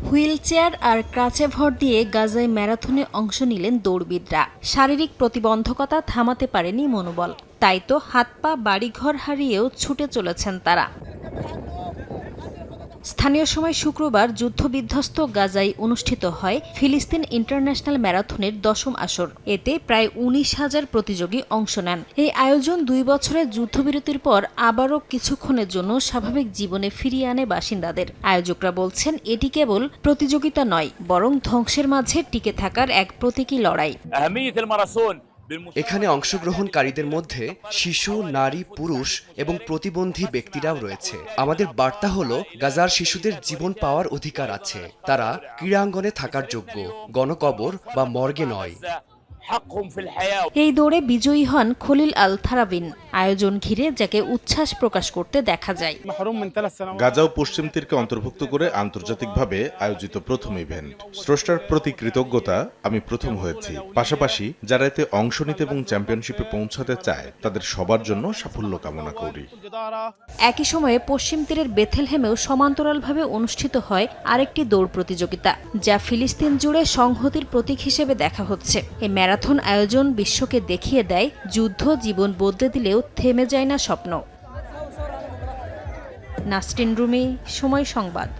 Wheel chair আর ক্রাচে ভর দিয়ে গাজায় ম্যারাথনে অংশ নিলেন দৌড়বিদরা। শারীরিক প্রতিবন্ধকতা থামাতে পারেনি মনোবল, তাই তো হাত পা বাড়িঘর হারিয়েও ছুটে চলেছেন তারা। স্থানীয় সময় শুক্রবার যুদ্ধবিধ্বস্ত গাজায় অনুষ্ঠিত হয় ফিলিস্তিন ইন্টারন্যাশনাল ম্যারাথনের 10ম আসর। এতে প্রায় 19,000 প্রতিযোগী অংশ নেন। এই আয়োজন 2 বছরের যুদ্ধবিরতির পর আবারও কিছুক্ষণের জন্য স্বাভাবিক জীবনে ফিরিয়ে আনে বাসিন্দাদের। আয়োজকরা বলছেন, এটি কেবল প্রতিযোগিতা নয়, বরং ধ্বংসের মাঝে টিকে থাকার এক প্রতীকী লড়াই। এখানে অংশগ্রহণকারীদের মধ্যে শিশু, নারী, পুরুষ এবং প্রতিবন্ধী ব্যক্তিরাও রয়েছে। আমাদের বার্তা হলো, গাজার শিশুদের জীবন পাওয়ার অধিকার আছে। তারা ক্রীড়াঙ্গনে থাকার যোগ্য, গণকবর বা মর্গে নয়। এই দৌড়ে বিজয়ী হন খলিল আল থারাবিন। আয়োজন ঘিরে যাকে উচ্ছ্বাস প্রকাশ করতে দেখা যায়। গাজা ও পশ্চিম তীরকে অন্তর্ভুক্ত করে আন্তর্জাতিকভাবে আয়োজিত প্রথম ইভেন্ট। স্রষ্টার প্রতি কৃতজ্ঞতা, আমি প্রথম হয়েছি। পাশাপাশি যারা এতে অংশ নিতে এবং চ্যাম্পিয়নশিপে পৌঁছাতে চায় তাদের সবার জন্য সাফল্য কামনা করি। একই সময়ে পশ্চিম তীরের বেথেলহেমেও সমান্তরালভাবে অনুষ্ঠিত হয় আরেকটি দৌড় প্রতিযোগিতা, যা ফিলিস্তিন জুড়ে সংহতির প্রতীক হিসেবে দেখা হচ্ছে। এই ম্যারাথন আয়োজন বিশ্বকে দেখিয়ে দেয়, যুদ্ধ জীবন বদলে দিলেও থেমে যায় না স্বপ্ন। নাসরিন রুমি, সময় সংবাদ।